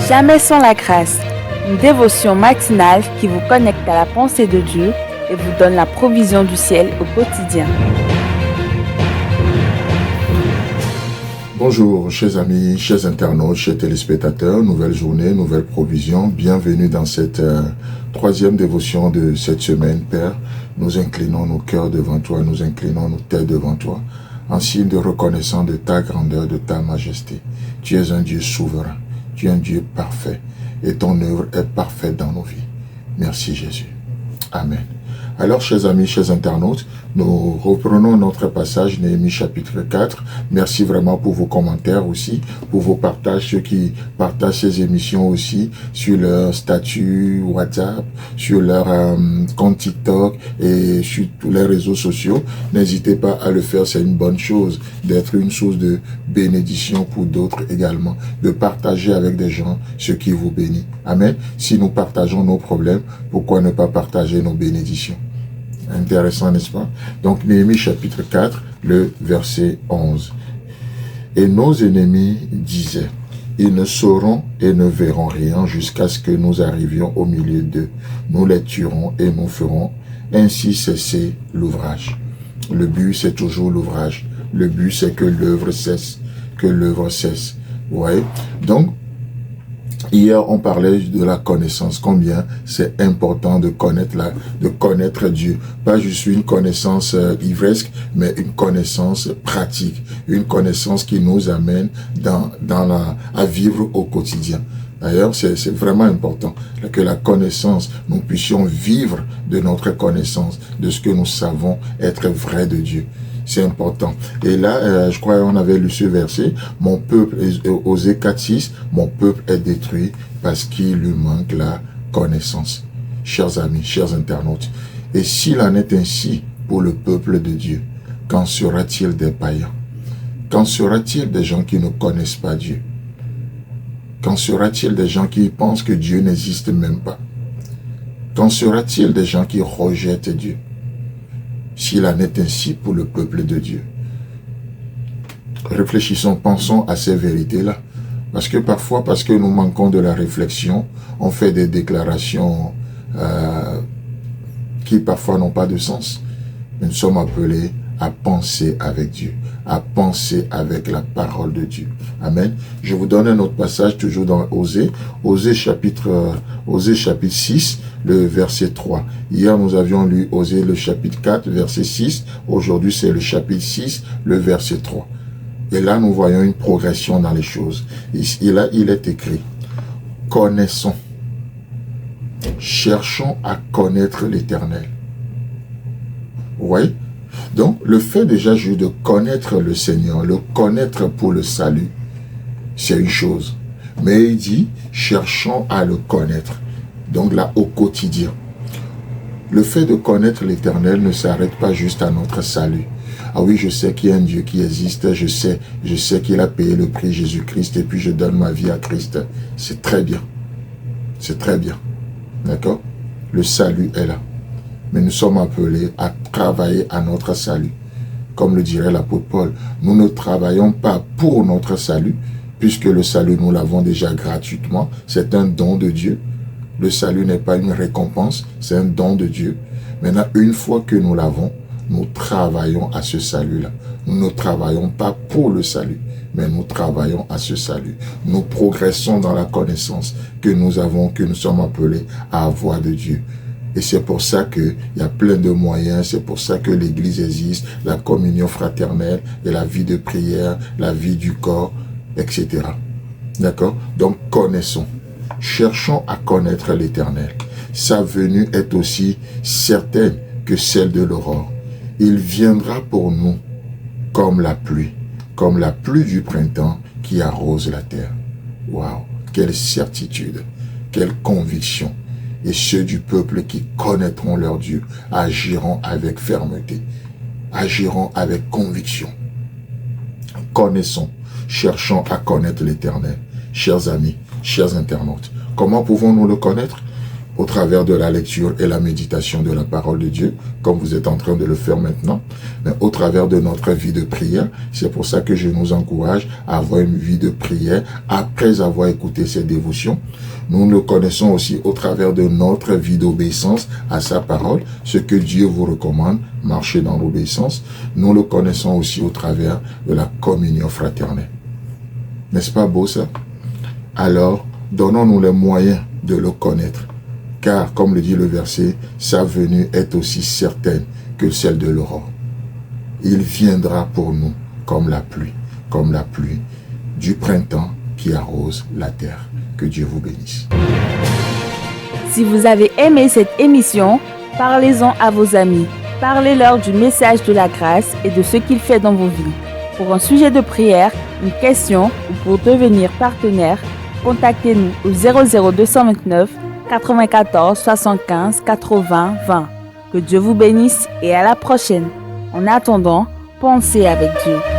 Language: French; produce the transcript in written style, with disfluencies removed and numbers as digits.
Jamais sans la grâce, une dévotion matinale qui vous connecte à la pensée de Dieu et vous donne la provision du ciel au quotidien. Bonjour, chers amis, chers internautes, chers téléspectateurs, nouvelle journée, nouvelle provision. Bienvenue dans cette troisième dévotion de cette semaine, Père. Nous inclinons nos cœurs devant toi, nous inclinons nos têtes devant toi, en signe de reconnaissance de ta grandeur, de ta majesté. Tu es un Dieu souverain, tu es un Dieu parfait, et ton œuvre est parfaite dans nos vies. Merci Jésus. Amen. Alors, chers amis, chers internautes, nous reprenons notre passage, Néhémie chapitre 4. Merci vraiment pour vos commentaires aussi, pour vos partages, ceux qui partagent ces émissions aussi sur leur statut WhatsApp, sur leur compte TikTok et sur tous les réseaux sociaux. N'hésitez pas à le faire, c'est une bonne chose d'être une source de bénédiction pour d'autres également, de partager avec des gens ce qui vous bénit. Amen. Si nous partageons nos problèmes, pourquoi ne pas partager nos bénédictions? Intéressant, n'est-ce pas? Donc, Néhémie chapitre 4, le verset 11. Et nos ennemis disaient, ils ne sauront et ne verront rien jusqu'à ce que nous arrivions au milieu d'eux. Nous les tuerons et nous ferons ainsi cesser l'ouvrage. Le but, c'est toujours l'ouvrage. Le but, c'est que l'œuvre cesse. Que l'œuvre cesse. Vous voyez? Donc, hier, on parlait de la connaissance, combien c'est important de connaître Dieu. Pas juste une connaissance ivresque, mais une connaissance pratique, une connaissance qui nous amène à vivre au quotidien. D'ailleurs, c'est vraiment important que la connaissance, nous puissions vivre de notre connaissance, de ce que nous savons être vrai de Dieu. C'est important. Et là, je crois qu'on avait lu ce verset, mon peuple, Osée 4:6, mon peuple est détruit parce qu'il lui manque la connaissance. Chers amis, chers internautes, et s'il en est ainsi pour le peuple de Dieu, qu'en sera-t-il des païens? Qu'en sera-t-il des gens qui ne connaissent pas Dieu? Qu'en sera-t-il des gens qui pensent que Dieu n'existe même pas? Qu'en sera-t-il des gens qui rejettent Dieu? S'il en est ainsi pour le peuple de Dieu. Réfléchissons, pensons à ces vérités-là. Parce que parfois, parce que nous manquons de la réflexion, on fait des déclarations qui parfois n'ont pas de sens. Nous sommes appelés à penser avec Dieu, à penser avec la parole de Dieu. Amen. Je vous donne un autre passage, toujours dans Osée chapitre 6, le verset 3. Hier, nous avions lu Osée le chapitre 4, verset 6. Aujourd'hui, c'est le chapitre 6, le verset 3. Et là, nous voyons une progression dans les choses. Il est écrit, connaissons, cherchons à connaître l'Éternel. Vous voyez? Donc, le fait déjà juste de connaître le Seigneur, le connaître pour le salut, c'est une chose. Mais il dit, cherchons à le connaître. Donc là, au quotidien. Le fait de connaître l'Éternel ne s'arrête pas juste à notre salut. Ah oui, je sais qu'il y a un Dieu qui existe, je sais qu'il a payé le prix Jésus-Christ et puis je donne ma vie à Christ. C'est très bien. C'est très bien. D'accord? Le salut est là. Mais nous sommes appelés à travailler à notre salut. Comme le dirait l'apôtre Paul, nous ne travaillons pas pour notre salut, puisque le salut, nous l'avons déjà gratuitement. C'est un don de Dieu. Le salut n'est pas une récompense, c'est un don de Dieu. Maintenant, une fois que nous l'avons, nous travaillons à ce salut-là. Nous ne travaillons pas pour le salut, mais nous travaillons à ce salut. Nous progressons dans la connaissance que nous sommes appelés à avoir de Dieu. Et c'est pour ça qu'il y a plein de moyens, c'est pour ça que l'Église existe, la communion fraternelle et la vie de prière, la vie du corps, etc. D'accord? Donc, connaissons. Cherchons à connaître l'Éternel. Sa venue est aussi certaine que celle de l'aurore. Il viendra pour nous comme la pluie du printemps qui arrose la terre. Waouh! Quelle certitude, quelle conviction. Et ceux du peuple qui connaîtront leur Dieu agiront avec fermeté, agiront avec conviction. Connaissons, cherchons à connaître l'Éternel. Chers amis, chers internautes, comment pouvons-nous le connaître? au travers de la lecture et la méditation de la parole de Dieu, comme vous êtes en train de le faire maintenant, mais au travers de notre vie de prière. C'est pour ça que je nous encourage à avoir une vie de prière après avoir écouté ces dévotions. Nous le connaissons aussi au travers de notre vie d'obéissance à sa parole, ce que Dieu vous recommande, marcher dans l'obéissance. Nous le connaissons aussi au travers de la communion fraternelle. N'est-ce pas beau ça? Alors, donnons-nous les moyens de le connaître. Car, comme le dit le verset, sa venue est aussi certaine que celle de l'aurore. Il viendra pour nous comme la pluie du printemps qui arrose la terre. Que Dieu vous bénisse. Si vous avez aimé cette émission, parlez-en à vos amis. Parlez-leur du message de la grâce et de ce qu'il fait dans vos vies. Pour un sujet de prière, une question ou pour devenir partenaire, contactez-nous au 00229 94 75 80 20. Que Dieu vous bénisse et à la prochaine. En attendant, pensez avec Dieu.